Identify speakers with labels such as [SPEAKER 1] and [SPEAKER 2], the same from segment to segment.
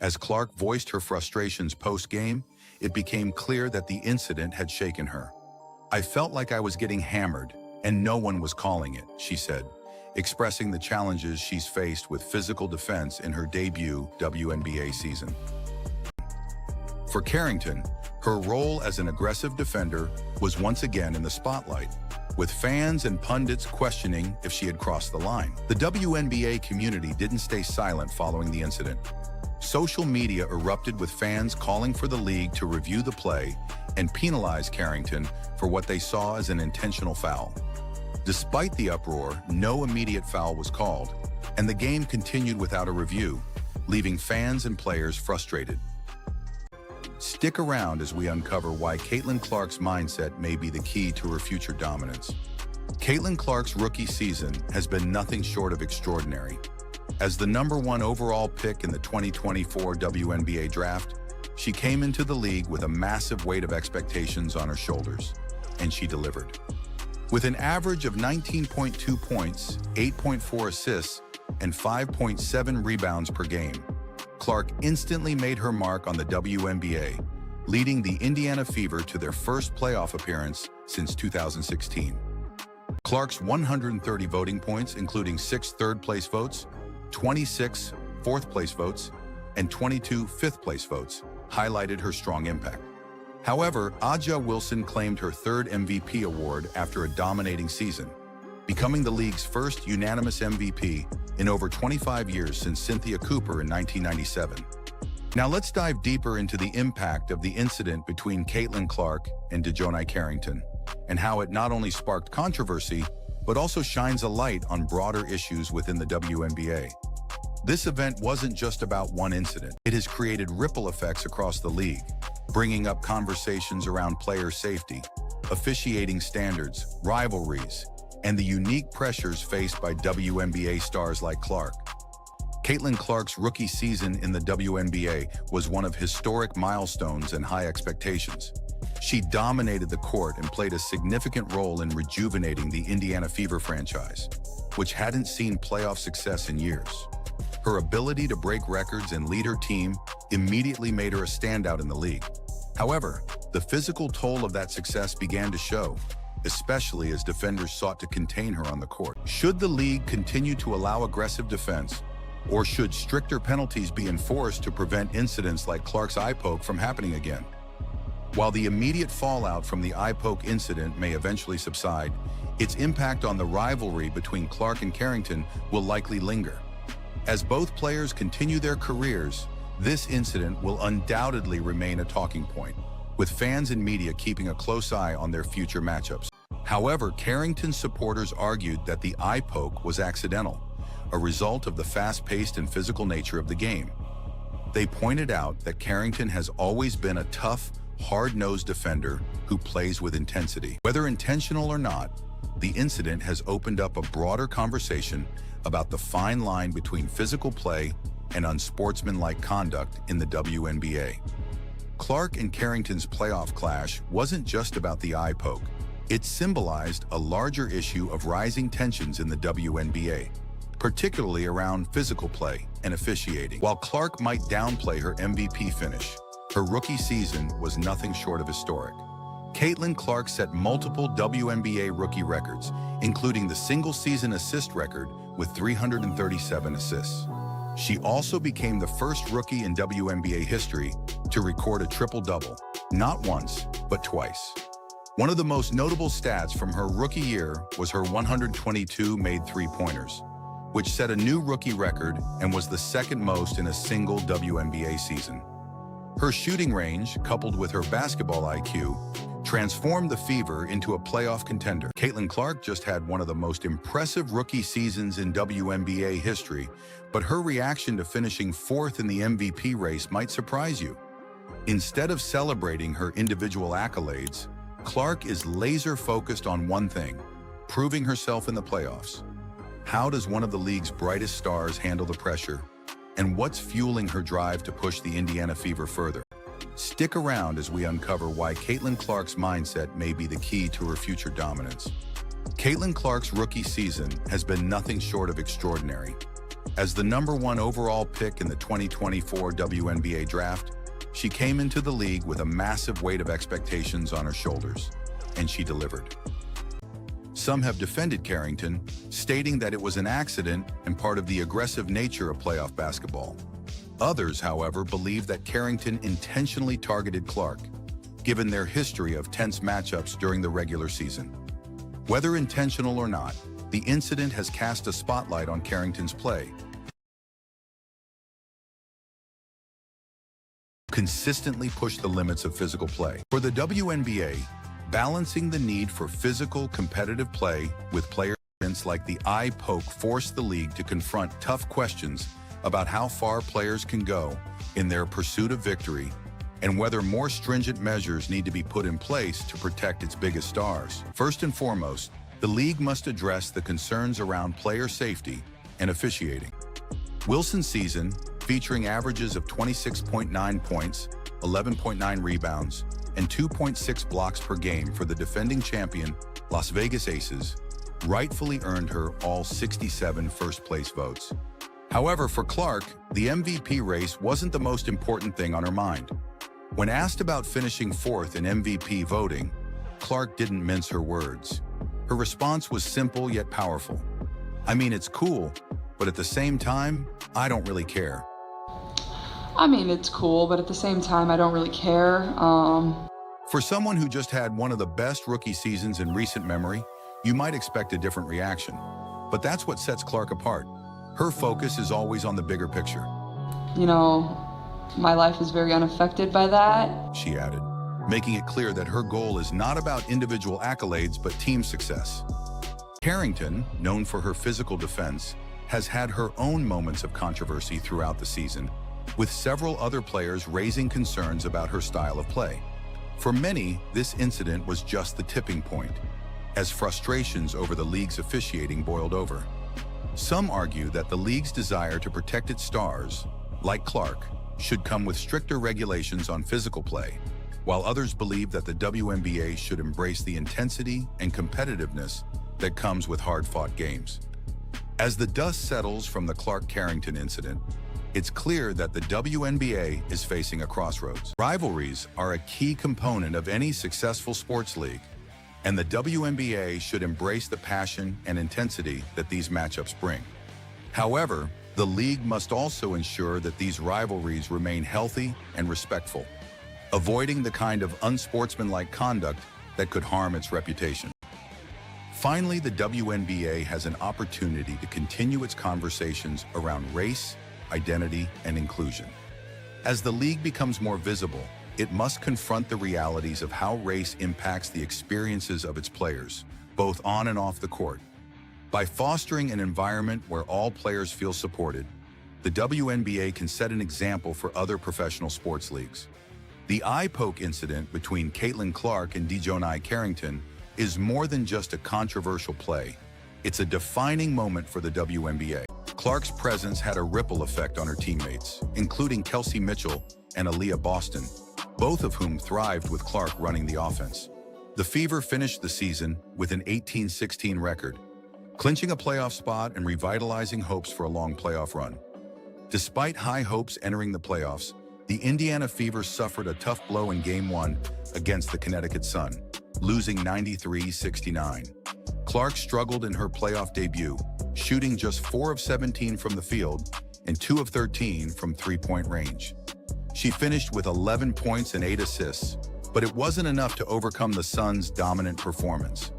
[SPEAKER 1] As Clark voiced her frustrations post-game, it became clear that the incident had shaken her. "I felt like I was getting hammered, and no one was calling it," she said, expressing the challenges she's faced with physical defense in her debut WNBA season. For Carrington, her role as an aggressive defender was once again in the spotlight, with fans and pundits questioning if she had crossed the line. The WNBA community didn't stay silent following the incident. Social media erupted with fans calling for the league to review the play and penalize Carrington for what they saw as an intentional foul. Despite the uproar, no immediate foul was called, and the game continued without a review, leaving fans and players frustrated. Stick around as we uncover why Caitlin Clark's mindset may be the key to her future dominance. Caitlin Clark's rookie season has been nothing short of extraordinary. As the #1 overall pick in the 2024 WNBA draft, she came into the league with a massive weight of expectations on her shoulders, and she delivered. With an average of 19.2 points, 8.4 assists, and 5.7 rebounds per game, Clark instantly made her mark on the WNBA, leading the Indiana Fever to their first playoff appearance since 2016. Clark's 130 voting points, including 6 third-place votes, 26 fourth-place votes, and 22 fifth-place votes, highlighted her strong impact. However, A'ja Wilson claimed her 3rd MVP award after a dominating season, becoming the league's first unanimous MVP in over 25 years since Cynthia Cooper in 1997. Now let's dive deeper into the impact of the incident between Caitlin Clark and DiJonai Carrington, and how it not only sparked controversy, but also shines a light on broader issues within the WNBA. This event wasn't just about one incident. It has created ripple effects across the league, bringing up conversations around player safety, officiating standards, rivalries, and the unique pressures faced by WNBA stars like Clark. Caitlin Clark's rookie season in the WNBA was one of historic milestones and high expectations. She dominated the court and played a significant role in rejuvenating the Indiana Fever franchise, which hadn't seen playoff success in years. Her ability to break records and lead her team immediately made her a standout in the league. However, the physical toll of that success began to show, especially as defenders sought to contain her on the court. Should the league continue to allow aggressive defense, or should stricter penalties be enforced to prevent incidents like Clark's eye poke from happening again? While the immediate fallout from the eye poke incident may eventually subside, its impact on the rivalry between Clark and Carrington will likely linger. As both players continue their careers, this incident will undoubtedly remain a talking point, with fans and media keeping a close eye on their future matchups. However, Carrington's supporters argued that the eye poke was accidental, a result of the fast-paced and physical nature of the game. They pointed out that Carrington has always been a tough, hard-nosed defender who plays with intensity. Whether intentional or not, the incident has opened up a broader conversation about the fine line between physical play and unsportsmanlike conduct in the WNBA. Clark and Carrington's playoff clash wasn't just about the eye poke. It symbolized a larger issue of rising tensions in the WNBA, particularly around physical play and officiating. While Clark might downplay her MVP finish, her rookie season was nothing short of historic. Caitlin Clark set multiple WNBA rookie records, including the single-season assist record with 337 assists. She also became the first rookie in WNBA history to record a triple-double, not once, but twice. One of the most notable stats from her rookie year was her 122 made three-pointers, which set a new rookie record and was the second most in a single WNBA season. Her shooting range, coupled with her basketball IQ, transformed the Fever into a playoff contender. Caitlin Clark just had one of the most impressive rookie seasons in WNBA history, but her reaction to finishing 4th in the MVP race might surprise you. Instead of celebrating her individual accolades, Clark is laser-focused on one thing: proving herself in the playoffs. How does one of the league's brightest stars handle the pressure? And what's fueling her drive to push the Indiana Fever further? Stick around as we uncover why Caitlin Clark's mindset may be the key to her future dominance. Caitlin Clark's rookie season has been nothing short of extraordinary. As the #1 overall pick in the 2024 WNBA draft, she came into the league with a massive weight of expectations on her shoulders, and she delivered. Some have defended Carrington, stating that it was an accident and part of the aggressive nature of playoff basketball. Others, however, believe that Carrington intentionally targeted Clark, given their history of tense matchups during the regular season. Whether intentional or not, the incident has cast a spotlight on Carrington's play. Consistently push the limits of physical play. For the WNBA, balancing the need for physical, competitive play with player events like the eye poke forced the league to confront tough questions about how far players can go in their pursuit of victory and whether more stringent measures need to be put in place to protect its biggest stars. First and foremost, the league must address the concerns around player safety and officiating. Wilson's season, featuring averages of 26.9 points, 11.9 rebounds, and 2.6 blocks per game for the defending champion, Las Vegas Aces, rightfully earned her all 67 first-place votes. However, for Clark, the MVP race wasn't the most important thing on her mind. When asked about finishing 4th in MVP voting, Clark didn't mince her words. Her response was simple yet powerful. "I mean, it's cool, but at the same time, I don't really care."
[SPEAKER 2] I mean, it's cool, but at the same time, I don't really care.
[SPEAKER 1] For someone who just had one of the best rookie seasons in recent memory, you might expect a different reaction. But that's what sets Clark apart. Her focus is always on the bigger picture.
[SPEAKER 2] You know, my life is very unaffected by that,
[SPEAKER 1] she added, making it clear that her goal is not about individual accolades, but team success. Carrington, known for her physical defense, has had her own moments of controversy throughout the season, with several other players raising concerns about her style of play. For many, this incident was just the tipping point, as frustrations over the league's officiating boiled over. Some argue that the league's desire to protect its stars, like Clark, should come with stricter regulations on physical play, while others believe that the WNBA should embrace the intensity and competitiveness that comes with hard-fought games. As the dust settles from the Clark-Carrington incident, it's clear that the WNBA is facing a crossroads. Rivalries are a key component of any successful sports league, and the WNBA should embrace the passion and intensity that these matchups bring. However, the league must also ensure that these rivalries remain healthy and respectful, avoiding the kind of unsportsmanlike conduct that could harm its reputation. Finally, the WNBA has an opportunity to continue its conversations around race, identity, and inclusion. As the league becomes more visible, it must confront the realities of how race impacts the experiences of its players, both on and off the court. By fostering an environment where all players feel supported, the WNBA can set an example for other professional sports leagues. The eye poke incident between Caitlin Clark and DiJonai Carrington is more than just a controversial play. It's a defining moment for the WNBA. Clark's presence had a ripple effect on her teammates, including Kelsey Mitchell and Aaliyah Boston, both of whom thrived with Clark running the offense. The Fever finished the season with an 18-16 record, clinching a playoff spot and revitalizing hopes for a long playoff run. Despite high hopes entering the playoffs, the Indiana Fever suffered a tough blow in Game 1 against the Connecticut Sun, losing 93-69. Clark struggled in her playoff debut, shooting just 4 of 17 from the field and 2 of 13 from three-point range. She finished with 11 points and 8 assists, but it wasn't enough to overcome the Suns' dominant performance.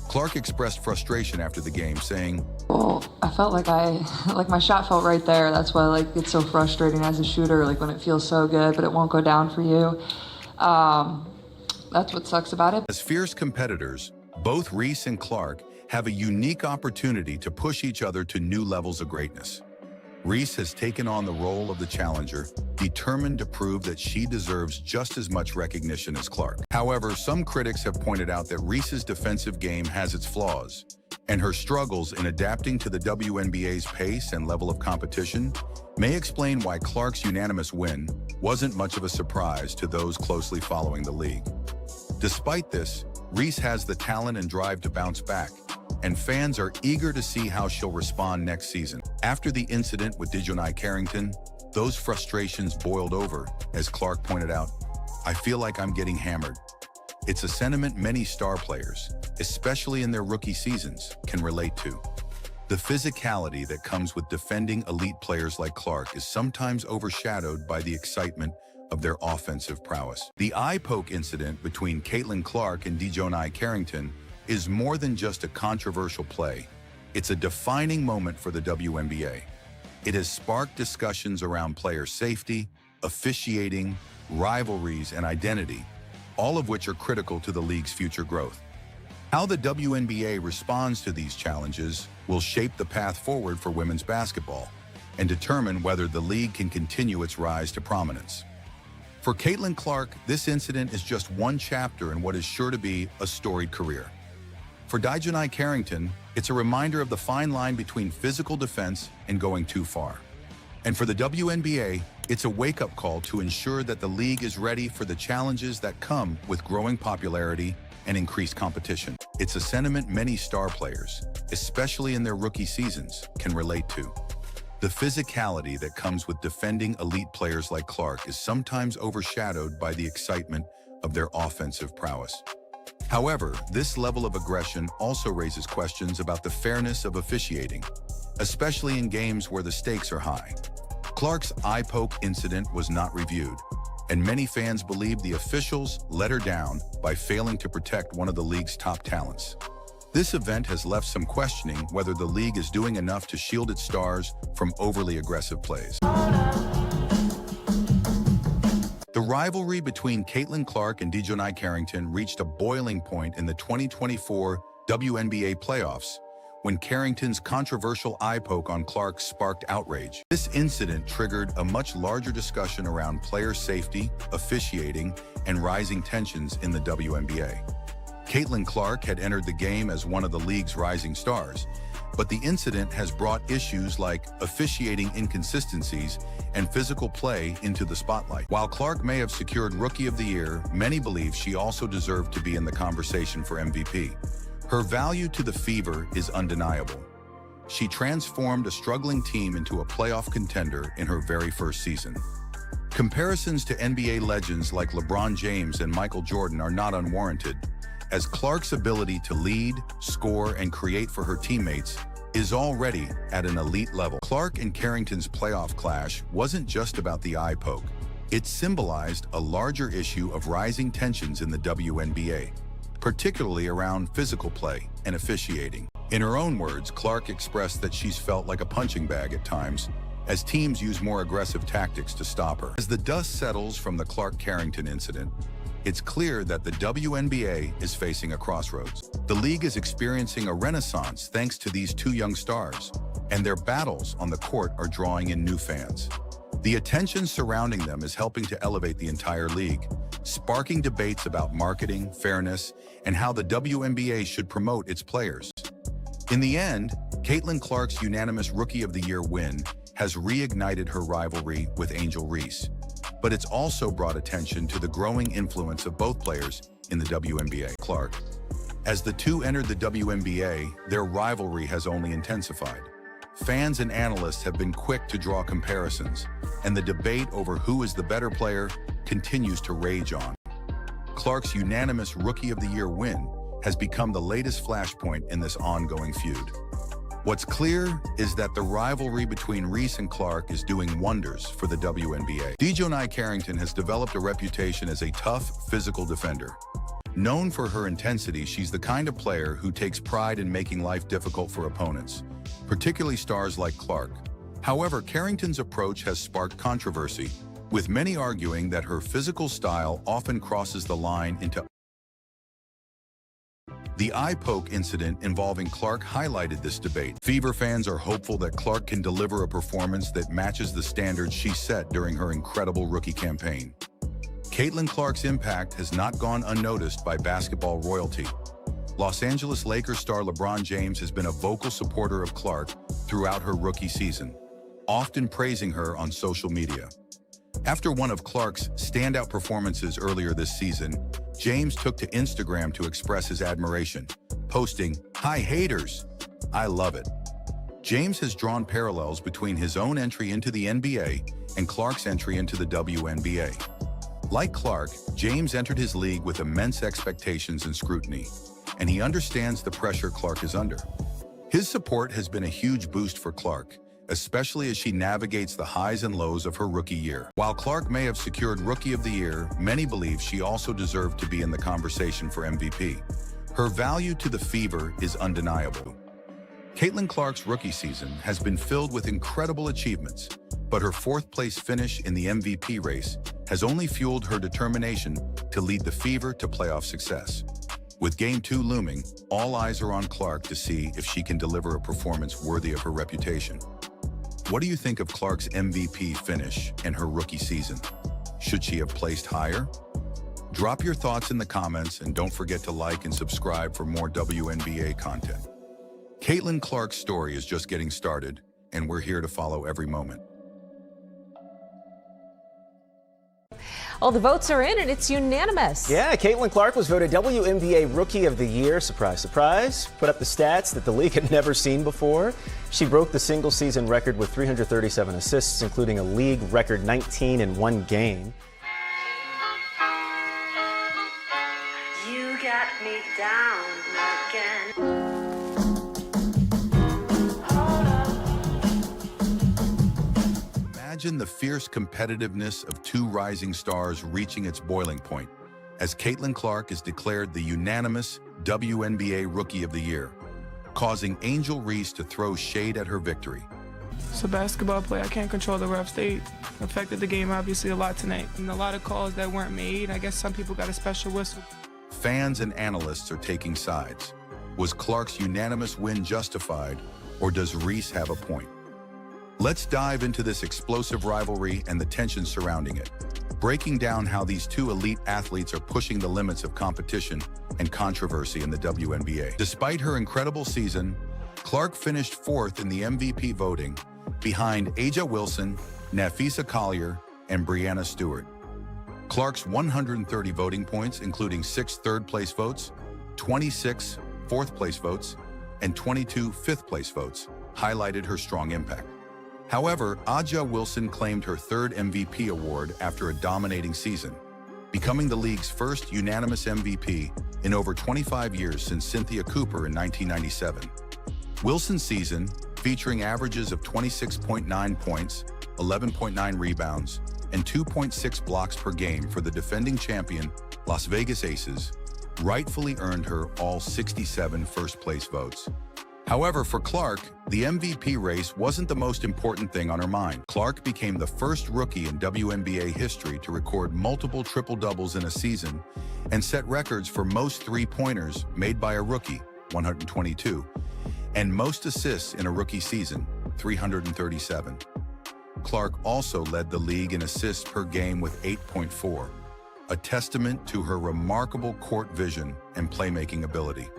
[SPEAKER 1] Clark expressed frustration after the game, saying,
[SPEAKER 2] well, I felt like my shot felt right there. That's why it's so frustrating as a shooter, when it feels so good, but it won't go down for you. That's what sucks about it.
[SPEAKER 1] As fierce competitors, both Reese and Clark have a unique opportunity to push each other to new levels of greatness. Reese has taken on the role of the challenger, determined to prove that she deserves just as much recognition as Clark. However, some critics have pointed out that Reese's defensive game has its flaws, and her struggles in adapting to the WNBA's pace and level of competition may explain why Clark's unanimous win wasn't much of a surprise to those closely following the league. Despite this, Reese has the talent and drive to bounce back, and fans are eager to see how she'll respond next season. After the incident with DiJonai Carrington, those frustrations boiled over, as Clark pointed out. "I feel like I'm getting hammered." It's a sentiment many star players, especially in their rookie seasons, can relate to. The physicality that comes with defending elite players like Clark is sometimes overshadowed by the excitement of their offensive prowess. The eye poke incident between Caitlin Clark and DiJonai Carrington is more than just a controversial play. It's a defining moment for the WNBA. It has sparked discussions around player safety, officiating, rivalries, and identity, all of which are critical to the league's future growth. How the WNBA responds to these challenges will shape the path forward for women's basketball and determine whether the league can continue its rise to prominence. For Caitlin Clark, this incident is just one chapter in what is sure to be a storied career. For DiJonai Carrington, it's a reminder of the fine line between physical defense and going too far. And for the WNBA, it's a wake-up call to ensure that the league is ready for the challenges that come with growing popularity and increased competition. It's a sentiment many star players, especially in their rookie seasons, can relate to. The physicality that comes with defending elite players like Clark is sometimes overshadowed by the excitement of their offensive prowess. However, this level of aggression also raises questions about the fairness of officiating, especially in games where the stakes are high. Clark's eye poke incident was not reviewed, and many fans believe the officials let her down by failing to protect one of the league's top talents. This event has left some questioning whether the league is doing enough to shield its stars from overly aggressive plays. The rivalry between Caitlin Clark and DiJonai Carrington reached a boiling point in the 2024 WNBA Playoffs when Carrington's controversial eye poke on Clark sparked outrage. This incident triggered a much larger discussion around player safety, officiating, and rising tensions in the WNBA. Caitlin Clark had entered the game as one of the league's rising stars, but the incident has brought issues like officiating inconsistencies and physical play into the spotlight. While Clark may have secured Rookie of the Year, many believe she also deserved to be in the conversation for MVP. Her value to the Fever is undeniable. She transformed a struggling team into a playoff contender in her very first season. Comparisons to NBA legends like LeBron James and Michael Jordan are not unwarranted, as Clark's ability to lead, score, and create for her teammates is already at an elite level. Clark and Carrington's playoff clash wasn't just about the eye poke. It symbolized a larger issue of rising tensions in the WNBA, particularly around physical play and officiating. In her own words, Clark expressed that she's felt like a punching bag at times, as teams use more aggressive tactics to stop her. As the dust settles from the Clark-Carrington incident, it's clear that the WNBA is facing a crossroads. The league is experiencing a renaissance thanks to these two young stars, and their battles on the court are drawing in new fans. The attention surrounding them is helping to elevate the entire league, sparking debates about marketing, fairness, and how the WNBA should promote its players. In the end, Caitlin Clark's unanimous Rookie of the Year win has reignited her rivalry with Angel Reese, but it's also brought attention to the growing influence of both players in the WNBA. Clark. As the two entered the WNBA, their rivalry has only intensified. Fans and analysts have been quick to draw comparisons, and the debate over who is the better player continues to rage on. Clark's unanimous Rookie of the Year win has become the latest flashpoint in this ongoing feud. What's clear is that the rivalry between Reese and Clark is doing wonders for the WNBA. DiJonai Carrington has developed a reputation as a tough, physical defender. Known for her intensity, she's the kind of player who takes pride in making life difficult for opponents, particularly stars like Clark. However, Carrington's approach has sparked controversy, with many arguing that her physical style often crosses the line into. The eye poke incident involving Clark highlighted this debate. Fever fans are hopeful that Clark can deliver a performance that matches the standards she set during her incredible rookie campaign. Caitlin Clark's impact has not gone unnoticed by basketball royalty. Los Angeles Lakers star LeBron James has been a vocal supporter of Clark throughout her rookie season, often praising her on social media. After one of Clark's standout performances earlier this season, James took to Instagram to express his admiration, posting, "Hi haters." I love it. James has drawn parallels between his own entry into the NBA and Clark's entry into the WNBA. Like Clark, James entered his league with immense expectations and scrutiny, and he understands the pressure Clark is under. His support has been a huge boost for Clark, especially as she navigates the highs and lows of her rookie year. While Clark may have secured Rookie of the Year, many believe she also deserved to be in the conversation for MVP. Her value to the Fever is undeniable. Caitlin Clark's rookie season has been filled with incredible achievements, but her fourth-place finish in the MVP race has only fueled her determination to lead the Fever to playoff success. With Game 2 looming, all eyes are on Clark to see if she can deliver a performance worthy of her reputation. What do you think of Clark's MVP finish and her rookie season? Should she have placed higher? Drop your thoughts in the comments and don't forget to like and subscribe for more WNBA content. Caitlin Clark's story is just getting started, and we're here to follow every moment.
[SPEAKER 3] Well, the votes are in and it's unanimous.
[SPEAKER 4] Yeah, Caitlin Clark was voted WNBA Rookie of the Year. Surprise, surprise. Put up the stats that the league had never seen before. She broke the single-season record with 337 assists, including a league record 19 in one game.
[SPEAKER 5] You got me down again.
[SPEAKER 1] Imagine the fierce competitiveness of two rising stars reaching its boiling point, as Caitlin Clark is declared the unanimous WNBA Rookie of the Year, causing Angel Reese to throw shade at her victory.
[SPEAKER 6] It's a basketball play. I can't control the refs. They affected the game obviously a lot tonight. And a lot of calls that weren't made. I guess some people got a special whistle.
[SPEAKER 1] Fans and analysts are taking sides. Was Clark's unanimous win justified, or does Reese have a point? Let's dive into this explosive rivalry and the tension surrounding it, breaking down how these two elite athletes are pushing the limits of competition and controversy in the WNBA. Despite her incredible season, Clark finished fourth in the MVP voting, behind A'ja Wilson, Napheesa Collier, and Breanna Stewart. Clark's 130 voting points, including 6 third-place votes, 26 fourth-place votes, and 22 fifth-place votes, highlighted her strong impact. However, A'ja Wilson claimed her third MVP award after a dominating season, becoming the league's first unanimous MVP in over 25 years since Cynthia Cooper in 1997. Wilson's season, featuring averages of 26.9 points, 11.9 rebounds, and 2.6 blocks per game for the defending champion Las Vegas Aces, rightfully earned her all 67 first-place votes. However, for Clark, the MVP race wasn't the most important thing on her mind. Clark became the first rookie in WNBA history to record multiple triple-doubles in a season and set records for most three-pointers made by a rookie, 122, and most assists in a rookie season, 337. Clark also led the league in assists per game with 8.4, a testament to her remarkable court vision and playmaking ability.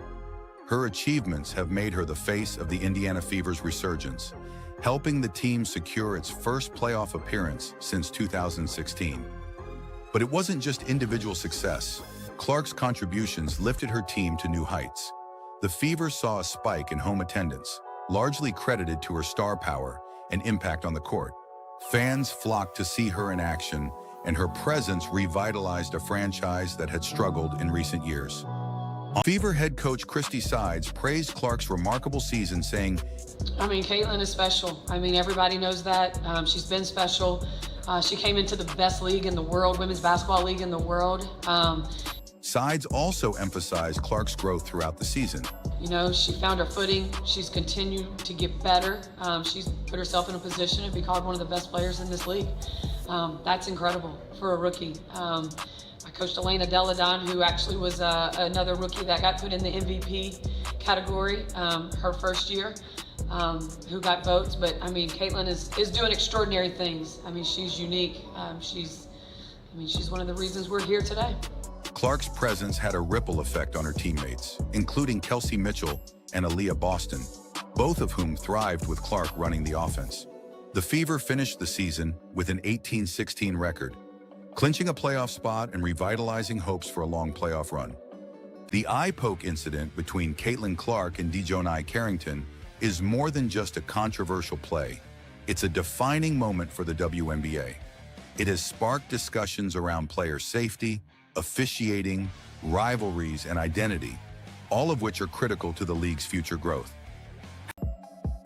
[SPEAKER 1] Her achievements have made her the face of the Indiana Fever's resurgence, helping the team secure its first playoff appearance since 2016. But it wasn't just individual success. Clark's contributions lifted her team to new heights. The Fever saw a spike in home attendance, largely credited to her star power and impact on the court. Fans flocked to see her in action, and her presence revitalized a franchise that had struggled in recent years. Fever head coach Christy Sides praised Clark's remarkable season, saying,
[SPEAKER 7] Caitlin is special. Everybody knows that. She's been special. She came into the best league in the world, women's basketball league in the world.
[SPEAKER 1] Sides also emphasized Clark's growth throughout the season.
[SPEAKER 7] She found her footing. She's continued to get better. She's put herself in a position to be called one of the best players in this league. That's incredible for a rookie. I coached Elena Deladon, who actually was another rookie that got put in the MVP category her first year, who got votes. But Caitlin is doing extraordinary things. She's unique. She's one of the reasons we're here today.
[SPEAKER 1] Clark's presence had a ripple effect on her teammates, including Kelsey Mitchell and Aaliyah Boston, both of whom thrived with Clark running the offense. The Fever finished the season with an 18-16 record, clinching a playoff spot and revitalizing hopes for a long playoff run. The eye poke incident between Caitlin Clark and DiJonai Carrington is more than just a controversial play. It's a defining moment for the WNBA. It has sparked discussions around player safety, officiating, rivalries, and identity, all of which are critical to the league's future growth.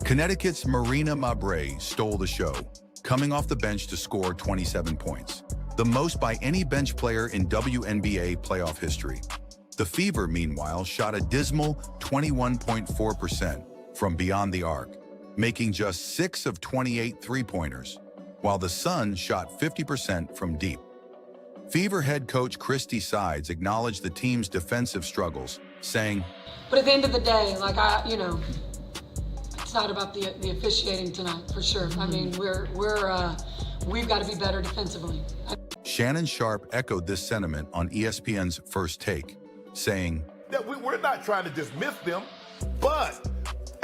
[SPEAKER 1] Connecticut's Marina Mabrey stole the show, coming off the bench to score 27 points, the most by any bench player in WNBA playoff history. The Fever, meanwhile, shot a dismal 21.4% from beyond the arc, making just 6 of 28 three-pointers, while the Sun shot 50% from deep. Fever head coach Christy Sides acknowledged the team's defensive struggles, saying,
[SPEAKER 7] But at the end of the day, it's not about the officiating tonight, for sure. I mean, we've got to be better defensively.
[SPEAKER 1] Shannon Sharp echoed this sentiment on ESPN's First Take, saying,
[SPEAKER 8] that we're not trying to dismiss them, but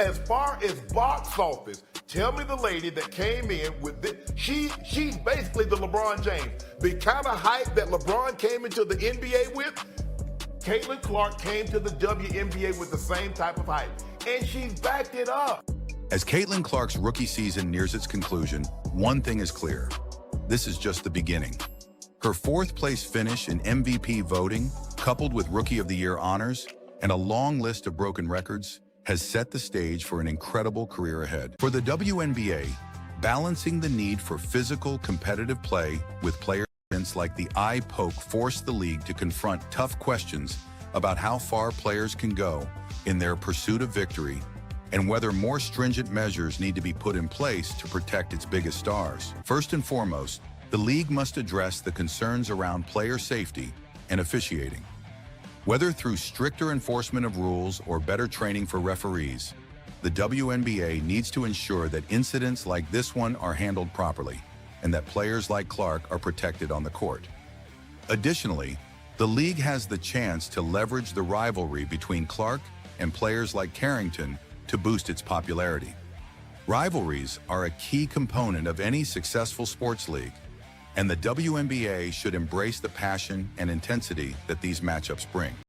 [SPEAKER 8] as far as box office, tell me the lady that came in with this. She's basically the LeBron James. The kind of hype that LeBron came into the NBA with, Caitlin Clark came to the WNBA with the same type of hype, and she's backed it up.
[SPEAKER 1] As Caitlin Clark's rookie season nears its conclusion, one thing is clear. This is just the beginning. Her fourth-place finish in MVP voting, coupled with Rookie of the Year honors and a long list of broken records, has set the stage for an incredible career ahead. For the WNBA, balancing the need for physical, competitive play with players like the eye poke forced the league to confront tough questions about how far players can go in their pursuit of victory and whether more stringent measures need to be put in place to protect its biggest stars. First and foremost, the league must address the concerns around player safety and officiating. Whether through stricter enforcement of rules or better training for referees, the WNBA needs to ensure that incidents like this one are handled properly and that players like Clark are protected on the court. Additionally, the league has the chance to leverage the rivalry between Clark and players like Carrington to boost its popularity. Rivalries are a key component of any successful sports league, and the WNBA should embrace the passion and intensity that these matchups bring.